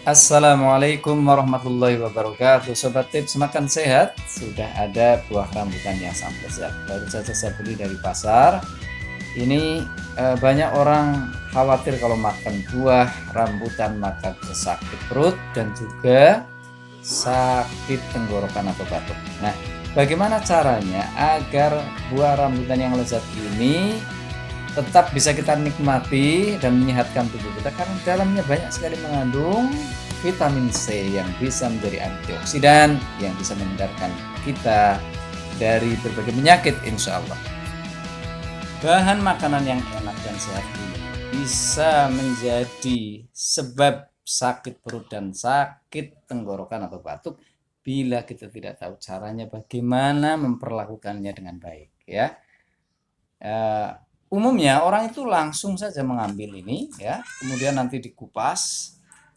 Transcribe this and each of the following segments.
Assalamualaikum warahmatullahi wabarakatuh. Sobat Tips Makan Sehat, sudah ada buah rambutan yang sangat lezat. Baru saja saya beli dari pasar. Ini banyak orang khawatir kalau makan buah rambutan maka bisa sakit perut dan juga sakit tenggorokan atau batuk. Nah, bagaimana caranya agar buah rambutan yang lezat ini tetap bisa kita nikmati dan menyehatkan tubuh kita, karena dalamnya banyak sekali mengandung vitamin C yang bisa menjadi antioksidan yang bisa menghindarkan kita dari berbagai penyakit insya Allah. Bahan makanan yang enak dan sehat ini bisa menjadi sebab sakit perut dan sakit tenggorokan atau batuk bila kita tidak tahu caranya bagaimana memperlakukannya dengan baik, ya. Umumnya orang itu langsung saja mengambil ini, ya, kemudian nanti dikupas.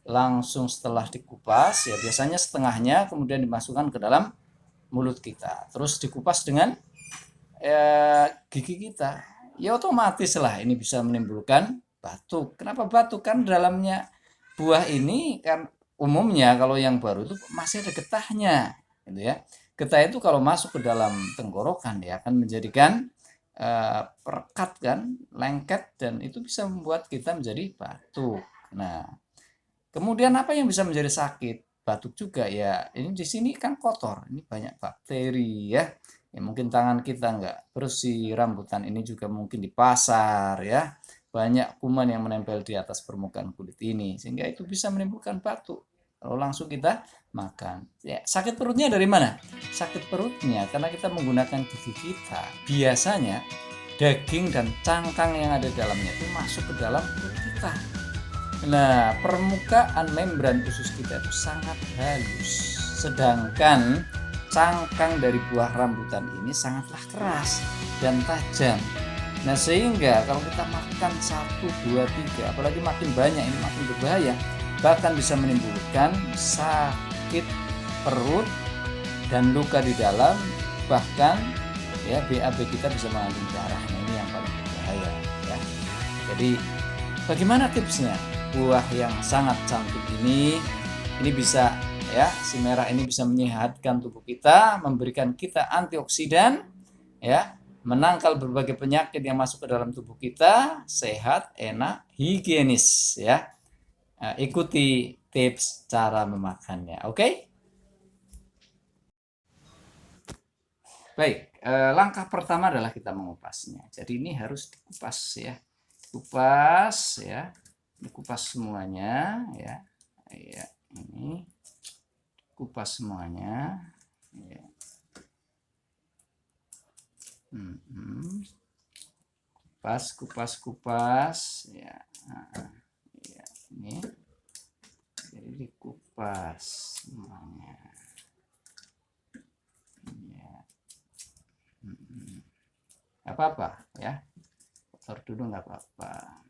Langsung setelah dikupas, ya biasanya setengahnya kemudian dimasukkan ke dalam mulut kita, terus dikupas dengan gigi kita. Ya otomatis lah ini bisa menimbulkan batuk. Kenapa batuk? Kan dalamnya buah ini kan umumnya kalau yang baru itu masih ada getahnya, gitu ya. Getah itu kalau masuk ke dalam tenggorokan ya akan menjadikan perekat kan, lengket, dan itu bisa membuat kita menjadi batuk. Nah, kemudian apa yang bisa menjadi sakit? Batuk juga ya. Ini di sini kan kotor, ini banyak bakteri ya. Ya mungkin tangan kita nggak bersih, rambutan ini juga mungkin di pasar ya. Banyak kuman yang menempel di atas permukaan kulit ini sehingga itu bisa menimbulkan batuk. Kalau langsung kita makan. Ya, sakit perutnya dari mana? Sakit perutnya karena kita menggunakan gigi kita. Biasanya daging dan cangkang yang ada di dalamnya itu masuk ke dalam perut kita. Nah, permukaan membran usus kita itu sangat halus, sedangkan cangkang dari buah rambutan ini sangatlah keras dan tajam. Nah, sehingga kalau kita makan 1, 2, 3, apalagi makin banyak ini makin berbahaya, bahkan bisa menimbulkan sakit perut dan luka di dalam, bahkan ya BAB kita bisa mengandung darah. Nah, ini yang paling berbahaya ya. Jadi bagaimana tipsnya? Buah yang sangat cantik ini bisa ya, si merah ini bisa menyehatkan tubuh kita, memberikan kita antioksidan ya, menangkal berbagai penyakit yang masuk ke dalam tubuh kita, sehat, enak, higienis ya. Ikuti tips cara memakannya. Oke? Baik, langkah pertama adalah kita mengupasnya. Jadi ini harus dikupas ya. Kupas ya. Dikupas semuanya ya. Ya, ini kupas semuanya ya. Kupas ya. Ya, ini jadi dikupas semuanya ya. Nggak apa-apa ya, kotor dulu nggak apa-apa.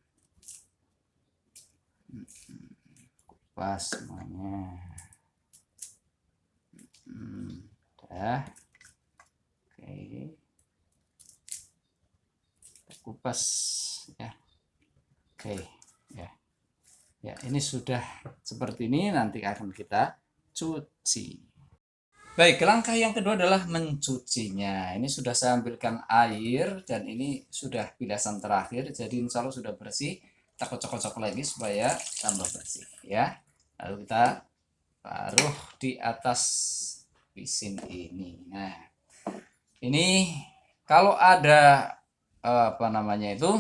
Kupas semuanya. Udah. Oke. Kupas ya. Oke ya. Ya, ini sudah seperti ini, nanti akan kita cuci. Baik, langkah yang kedua adalah mencucinya. Ini sudah saya ambilkan air dan ini sudah bilasan terakhir, jadi insya Allah sudah bersih. Kita kocok-kocok lagi supaya tambah bersih ya. Lalu kita taruh di atas pisin ini. Nah, ini kalau ada apa namanya itu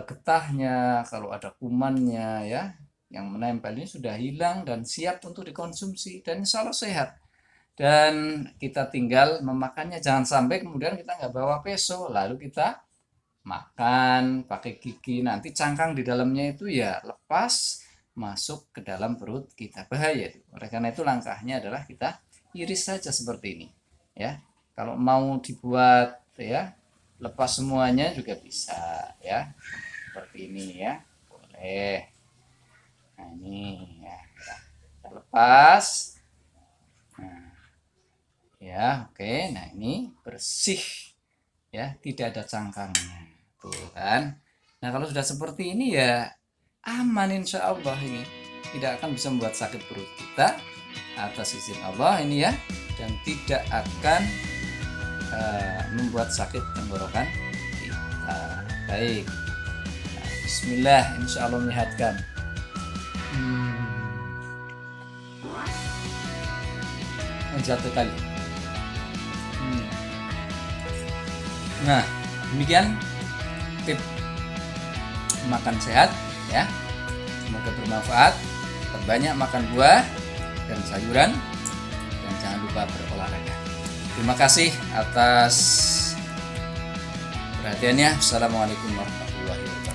getahnya, kalau ada kumannya ya yang menempel ini sudah hilang dan siap untuk dikonsumsi dan insya Allah sehat. Dan kita tinggal memakannya, jangan sampai kemudian kita nggak bawa peso lalu kita makan pakai gigi, nanti cangkang di dalamnya itu ya lepas masuk ke dalam perut kita, bahaya. Oleh karena itu langkahnya adalah kita iris saja seperti ini ya. Kalau mau dibuat ya lepas semuanya juga bisa ya, seperti ini ya, boleh. Nah ini ya, kita lepas. Nah, ya oke, nah ini bersih ya, tidak ada cangkangnya tuh kan. Nah kalau sudah seperti ini ya aman insya Allah ini. tidak akan bisa membuat sakit perut kita atas izin Allah ini ya, dan tidak akan membuat sakit tenggorokan kita. Baik, nah, bismillah, insya Allah menyehatkan. Satu kali. Nah, demikian tip makan sehat ya. Semoga bermanfaat. Perbanyak makan buah dan sayuran, dan jangan lupa berolahraga. Terima kasih atas perhatiannya. Assalamualaikum warahmatullahi wabarakatuh.